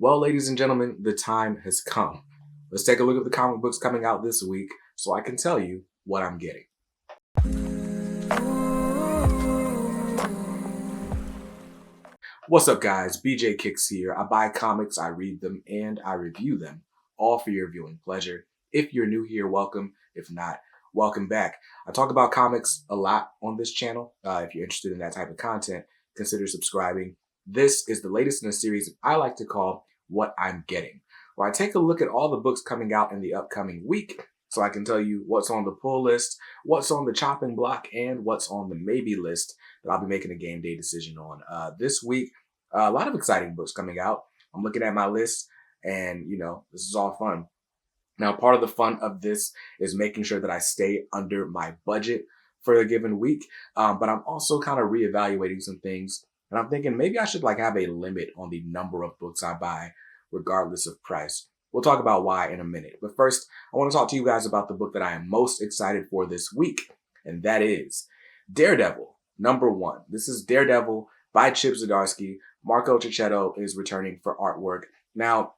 Well, ladies and gentlemen, the time has come. Let's take a look at the comic books coming out this week so I can tell you what I'm getting. What's up, guys? BJ Kicks here. I buy comics, I read them, and I review them, all for your viewing pleasure. If you're new here, welcome. If not, welcome back. I talk about comics a lot on this channel. If you're interested in that type of content, consider subscribing. This is the latest in a series I like to call What I'm Getting, where I take a look at all the books coming out in the upcoming week so I can tell you what's on the pull list, what's on the chopping block, and what's on the maybe list that I'll be making a game day decision on. This week, a lot of exciting books coming out. I'm looking at my list and, this is all fun. Now, part of the fun of this is making sure that I stay under my budget for a given week. But I'm also kind of reevaluating some things. And I'm thinking maybe I should have a limit on the number of books I buy, regardless of price. We'll talk about why in a minute. But first, I want to talk to you guys about the book that I am most excited for this week. And that is Daredevil, #1. This is Daredevil by Chip Zdarsky. Marco Cicchetto is returning for artwork. Now,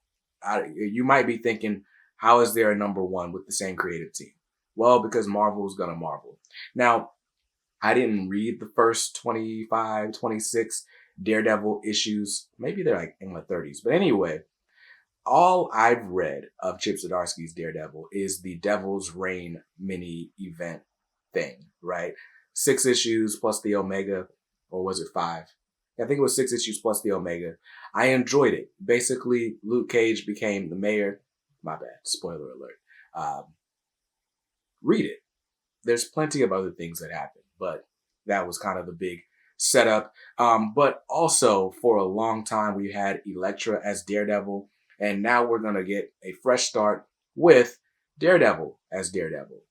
you might be thinking, how is there a #1 with the same creative team? Well, because Marvel's gonna Marvel. Now, I didn't read the first 25, 26 Daredevil issues. Maybe they're in the 30s. But anyway, all I've read of Chip Zdarsky's Daredevil is the Devil's Reign mini event thing, right? 6 issues plus the Omega, or was it 5? I think it was 6 issues plus the Omega. I enjoyed it. Basically, Luke Cage became the mayor. My bad. Spoiler alert. Read it. There's plenty of other things that happen, but that was kind of the big setup. But also, for a long time, we had Elektra as Daredevil, and now we're going to get a fresh start with Daredevil as Daredevil.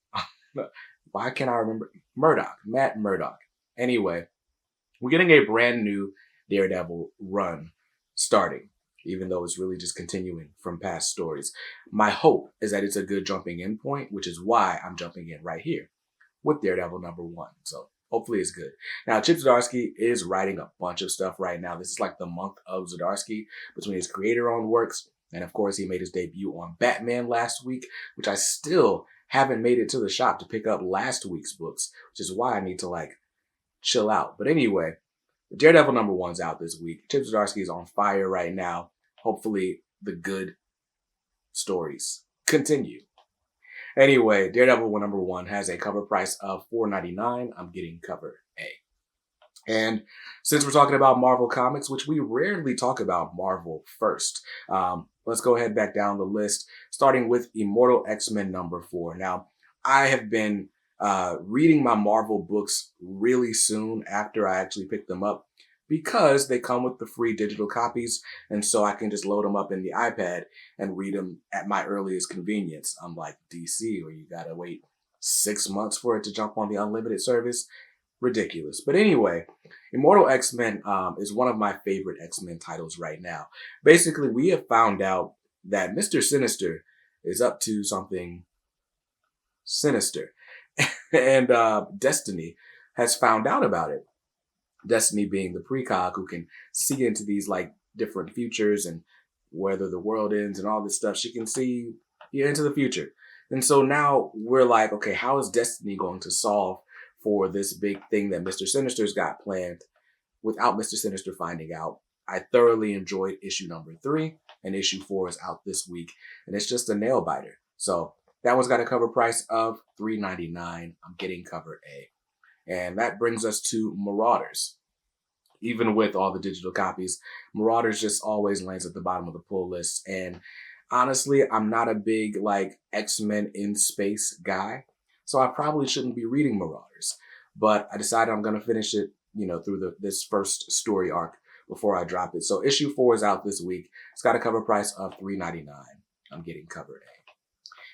Why can't I remember? Matt Murdock. Anyway, we're getting a brand new Daredevil run starting, even though it's really just continuing from past stories. My hope is that it's a good jumping in point, which is why I'm jumping in right here with Daredevil #1. So hopefully it's good. Now, Chip Zdarsky is writing a bunch of stuff right now. This is like the month of Zdarsky between his creator-owned works. And of course, he made his debut on Batman last week, which I still haven't made it to the shop to pick up last week's books, which is why I need to chill out. But anyway, Daredevil #1's out this week. Chip Zdarsky is on fire right now. Hopefully the good stories continue. Anyway, Daredevil #1 has a cover price of $4.99. I'm getting cover A. And since we're talking about Marvel Comics, which we rarely talk about Marvel first, let's go ahead back down the list, starting with Immortal XMen #4. Now, I have been reading my Marvel books really soon after I actually pick them up because they come with the free digital copies, and so I can just load them up in the iPad and read them at my earliest convenience. Unlike DC, where you gotta wait 6 months for it to jump on the unlimited service. Ridiculous. But anyway, Immortal XMen is one of my favorite X-Men titles right now. Basically, we have found out that Mr. Sinister is up to something sinister. And Destiny has found out about it. Destiny being the precog who can see into these different futures and whether the world ends and all this stuff. She can see into the future. And so now we're okay, how is Destiny going to solve for this big thing that Mr. Sinister's got planned without Mr. Sinister finding out? I thoroughly enjoyed issue #3, and issue 4 is out this week, and it's just a nail biter. So that one's got a cover price of $3.99. I'm getting cover A. And that brings us to Marauders. Even with all the digital copies, Marauders just always lands at the bottom of the pull list. And honestly, I'm not a big X-Men in space guy, so I probably shouldn't be reading Marauders. But I decided I'm going to finish it, through this first story arc before I drop it. So issue 4 is out this week. It's got a cover price of $3.99. I'm getting cover A.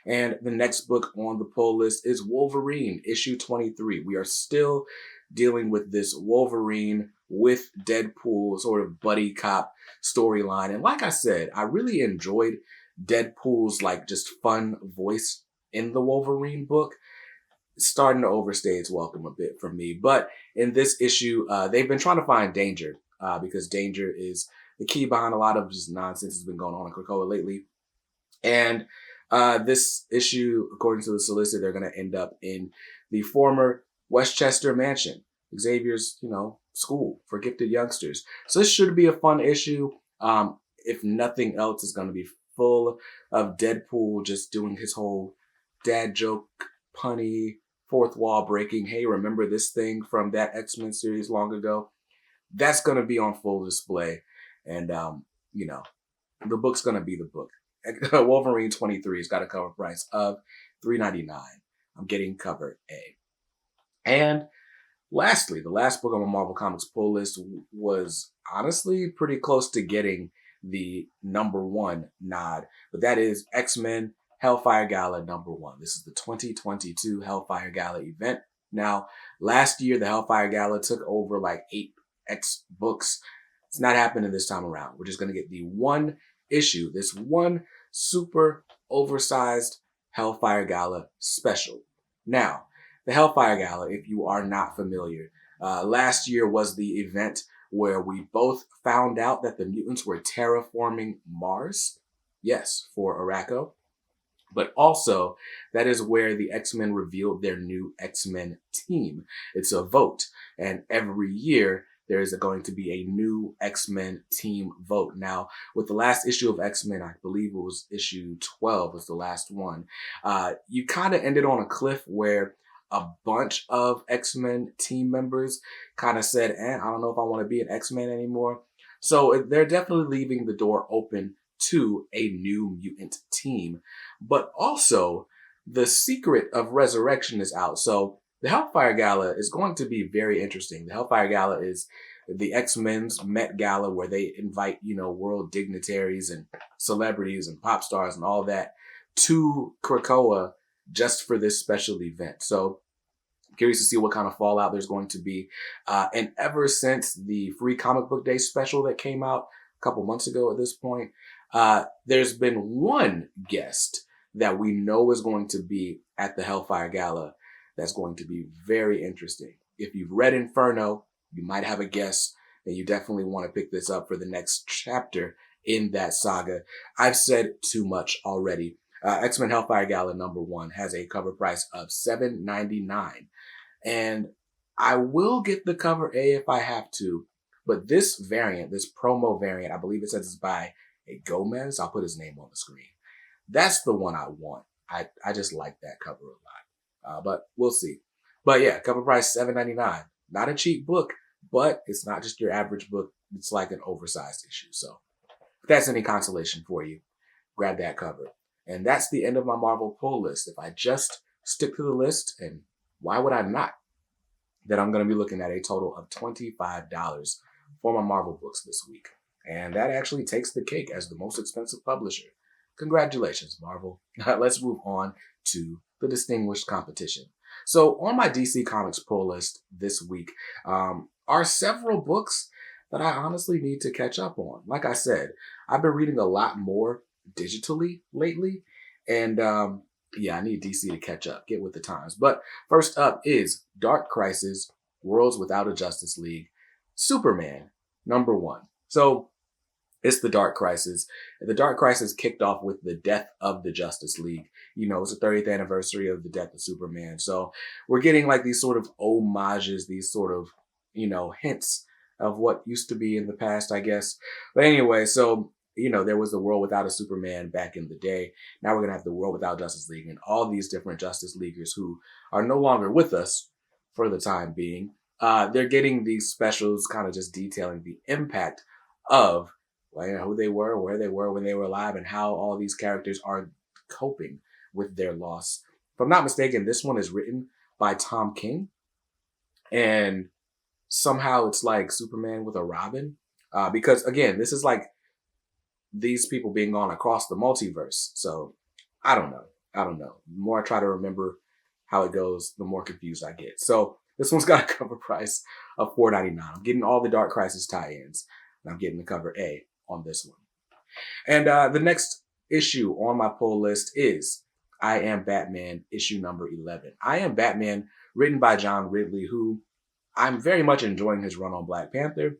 And the next book on the pull list is Wolverine, issue 23. We are still dealing with this Wolverine with Deadpool sort of buddy cop storyline. And like I said, I really enjoyed Deadpool's just fun voice in the Wolverine book. It's starting to overstay its welcome a bit for me. But in this issue, they've been trying to find Danger because Danger is the key behind a lot of just nonsense has been going on in Krakoa lately. And this issue, according to the solicitor, they're going to end up in the former Westchester Mansion, Xavier's, school for gifted youngsters. So this should be a fun issue. If nothing else, it's going to be full of Deadpool just doing his whole dad joke, punny, fourth wall breaking. Hey, remember this thing from that X-Men series long ago? That's going to be on full display. And, the book's going to be the book. Wolverine 23 has got a cover price of $3.99. I'm getting cover A. And lastly, the last book on my Marvel Comics pull list was honestly pretty close to getting the #1 nod, but that is X-Men Hellfire Gala #1. This is the 2022 Hellfire Gala event. Now, last year, the Hellfire Gala took over like 8 X books. It's not happening this time around. We're just going to get the one issue, this one super oversized Hellfire Gala special. Now, the Hellfire Gala, if you are not familiar, last year was the event where we both found out that the mutants were terraforming Mars. Yes, for Arakko. But also, that is where the X-Men revealed their new X-Men team. It's a vote, and every year there is going to be a new X-Men team vote. Now, with the last issue of X-Men, I believe it was issue 12 was the last one, you kind of ended on a cliff where a bunch of X-Men team members kind of said, I don't know if I want to be an X-Men anymore. So they're definitely leaving the door open to a new mutant team. But also, the secret of resurrection is out. So the Hellfire Gala is going to be very interesting. The Hellfire Gala is the X-Men's Met Gala where they invite, world dignitaries and celebrities and pop stars and all that to Krakoa just for this special event. So I'm curious to see what kind of fallout there's going to be. And ever since the Free Comic Book Day special that came out a couple months ago at this point, there's been one guest that we know is going to be at the Hellfire Gala that's going to be very interesting. If you've read Inferno, you might have a guess, and you definitely want to pick this up for the next chapter in that saga. I've said too much already. X-Men Hellfire Gala #1 has a cover price of $7.99. And I will get the cover A if I have to, but this variant, this promo variant, I believe it says it's by a Gomez. I'll put his name on the screen. That's the one I want. I just like that cover a lot. But we'll see. But yeah, cover price $7.99. Not a cheap book, but it's not just your average book. It's like an oversized issue. So if that's any consolation for you, grab that cover. And that's the end of my Marvel pull list. If I just stick to the list, and why would I not, then I'm going to be looking at a total of $25 for my Marvel books this week. And that actually takes the cake as the most expensive publisher. Congratulations, Marvel. Let's move on to the distinguished competition. So on my DC Comics pull list this week are several books that I honestly need to catch up on. Like I said, I've been reading a lot more digitally lately, and I need DC to catch up, get with the times. But first up is Dark Crisis, Worlds Without a Justice League, Superman #1. So it's the Dark Crisis. The Dark Crisis kicked off with the death of the Justice League. It's the 30th anniversary of the death of Superman. So we're getting like these sort of homages, these sort of, hints of what used to be in the past, I guess. But anyway, so, there was the world without a Superman back in the day. Now we're going to have the world without Justice League and all these different Justice Leaguers who are no longer with us for the time being. They're getting these specials kind of just detailing the impact of who they were, where they were when they were alive, and how all these characters are coping with their loss. If I'm not mistaken, this one is written by Tom King, and somehow it's like Superman with a Robin, because again, this is like these people being gone across the multiverse. So I don't know. The more I try to remember how it goes, the more confused I get. So this one's got a cover price of $4.99. I'm getting all the Dark Crisis tie-ins, and I'm getting the cover A on this one. And the next issue on my pull list is I Am Batman, issue #11. I Am Batman, written by John Ridley, who I'm very much enjoying his run on Black Panther.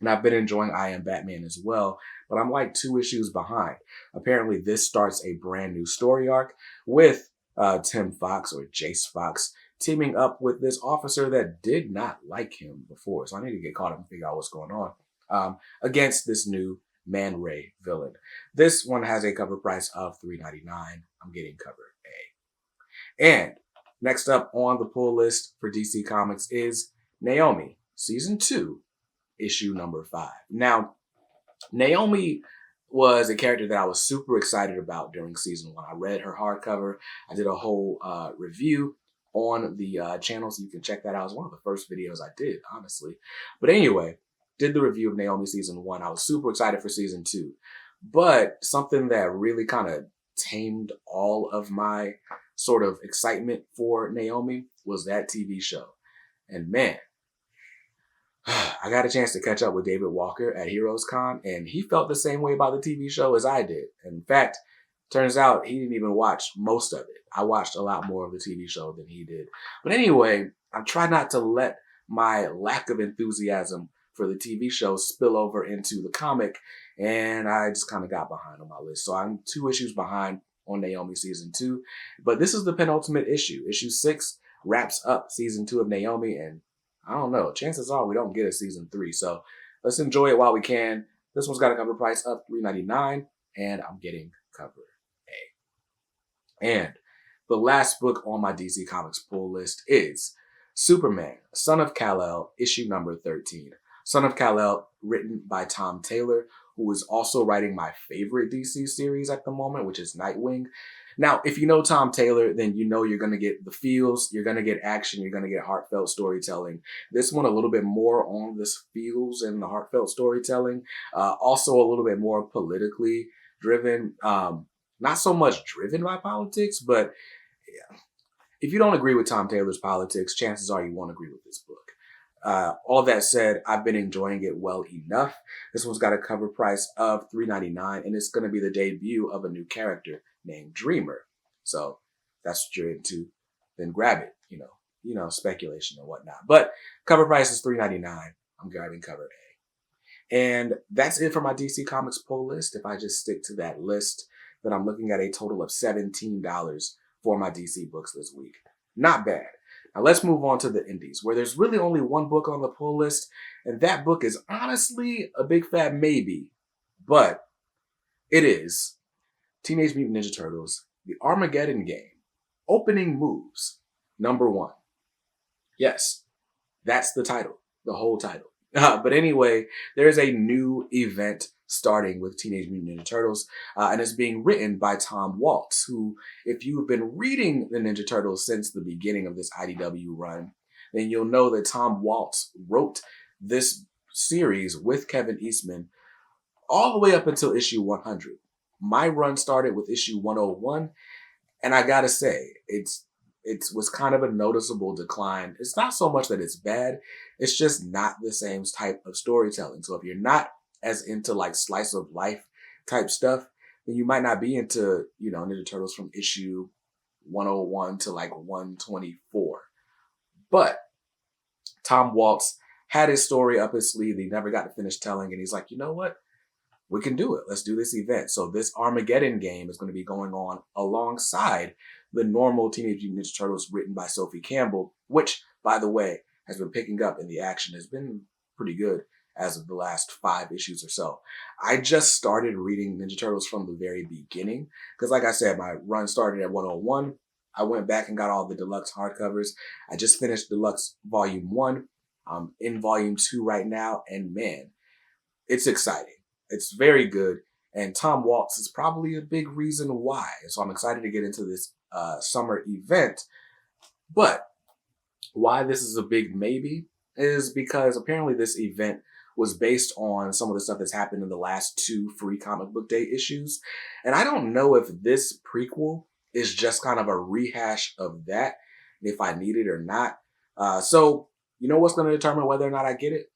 And I've been enjoying I Am Batman as well, but I'm like 2 issues behind. Apparently, this starts a brand new story arc with Tim Fox or Jace Fox teaming up with this officer that did not like him before. So I need to get caught up and figure out what's going on against this new Man Ray villain. This one has a cover price of $3.99. I'm getting cover A. And next up on the pull list for DC Comics is Naomi, Season 2, issue number 5. Now, Naomi was a character that I was super excited about during Season 1. I read her hardcover. I did a whole review on the channel, so you can check that out. It was one of the first videos I did, honestly. But anyway, did the review of Naomi Season 1. I was super excited for Season 2. But something that really kind of tamed all of my sort of excitement for Naomi was that TV show. And man, I got a chance to catch up with David Walker at Heroes Con, and he felt the same way about the TV show as I did. In fact, turns out he didn't even watch most of it. I watched a lot more of the TV show than he did. But anyway, I try not to let my lack of enthusiasm for the TV show spill over into the comic, and I just kind of got behind on my list. So I'm 2 issues behind on Naomi Season 2, but this is the penultimate issue. Issue 6 wraps up Season 2 of Naomi, and I don't know, chances are we don't get a Season 3, so let's enjoy it while we can. This one's got a cover price of $3.99, and I'm getting cover A. And the last book on my DC Comics pull list is Superman, Son of Calel, issue number 13. Son of Calel, written by Tom Taylor, who is also writing my favorite DC series at the moment, which is Nightwing. Now, if you know Tom Taylor, then you know you're going to get the feels, you're going to get action, you're going to get heartfelt storytelling. This one a little bit more on the feels and the heartfelt storytelling. Also a little bit more politically driven. Not so much driven by politics, but yeah. If you don't agree with Tom Taylor's politics, chances are you won't agree with this book. All that said, I've been enjoying it well enough. This one's got a cover price of $3.99, and it's going to be the debut of a new character named Dreamer. So that's what you're into, then grab it. You know, speculation and whatnot. But cover price is $3.99. I'm grabbing cover A. And that's it for my DC Comics pull list. If I just stick to that list, then I'm looking at a total of $17 for my DC books this week. Not bad. Now let's move on to the indies, where there's really only one book on the pull list, and that book is honestly a big fat maybe, but it is Teenage Mutant Ninja Turtles, The Armageddon Game, Opening Moves, number 1. Yes, that's the title, the whole title. But anyway, there's a new event starting with Teenage Mutant Ninja Turtles, and it's being written by Tom Waltz, who, if you've been reading the Ninja Turtles since the beginning of this IDW run, then you'll know that Tom Waltz wrote this series with Kevin Eastman all the way up until issue 100. My run started with issue 101, and I gotta say, it was kind of a noticeable decline. It's not so much that it's bad, it's just not the same type of storytelling. So if you're not as into like slice of life type stuff, then you might not be into, Ninja Turtles from issue 101 to like 124. But Tom Waltz had his story up his sleeve that he never got to finish telling, and he's like, you know what? We can do it. Let's do this event. So this Armageddon game is going to be going on alongside the normal Teenage Mutant Ninja Turtles written by Sophie Campbell, which, by the way, has been picking up in the action. Has been pretty good as of the last 5 issues or so. I just started reading Ninja Turtles from the very beginning because, like I said, my run started at 101. I went back and got all the deluxe hardcovers. I just finished Deluxe Volume 1. I'm in Volume 2 right now, and man, it's exciting. It's very good, and Tom Waltz is probably a big reason why. So I'm excited to get into this summer event. But why this is a big maybe is because apparently this event was based on some of the stuff that's happened in the last 2 free comic book day issues. And I don't know if this prequel is just kind of a rehash of that, if I need it or not. So you know what's going to determine whether or not I get it?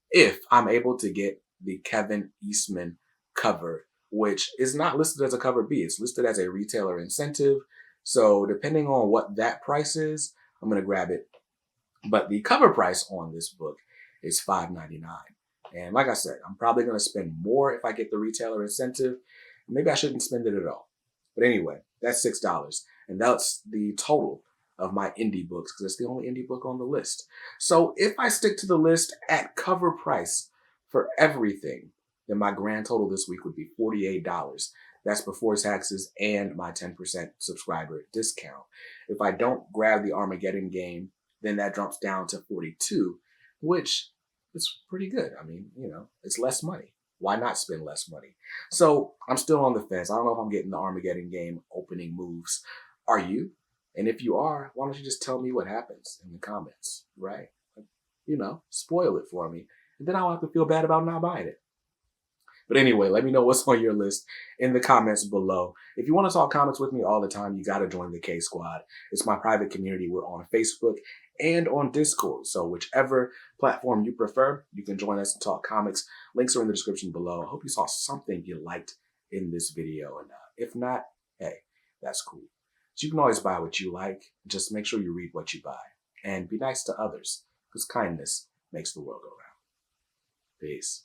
If I'm able to get the Kevin Eastman cover, which is not listed as a cover B. It's listed as a retailer incentive. So depending on what that price is, I'm going to grab it. But the cover price on this book is $5.99. And like I said, I'm probably going to spend more if I get the retailer incentive. Maybe I shouldn't spend it at all. But anyway, that's $6. And that's the total of my indie books, because it's the only indie book on the list. So if I stick to the list at cover price for everything, then my grand total this week would be $48. That's before taxes and my 10% subscriber discount. If I don't grab the Armageddon game, then that drops down to $42, which is pretty good. I mean, it's less money. Why not spend less money? So I'm still on the fence. I don't know if I'm getting the Armageddon game opening moves. Are you? And if you are, why don't you just tell me what happens in the comments, right? Spoil it for me. And then I'll have to feel bad about not buying it. But anyway, let me know what's on your list in the comments below. If you want to talk comics with me all the time, you got to join the K Squad. It's my private community. We're on Facebook and on Discord. So whichever platform you prefer, you can join us and talk comics. Links are in the description below. I hope you saw something you liked in this video. And if not, hey, that's cool. So you can always buy what you like. Just make sure you read what you buy. And be nice to others, because kindness makes the world go round. Peace.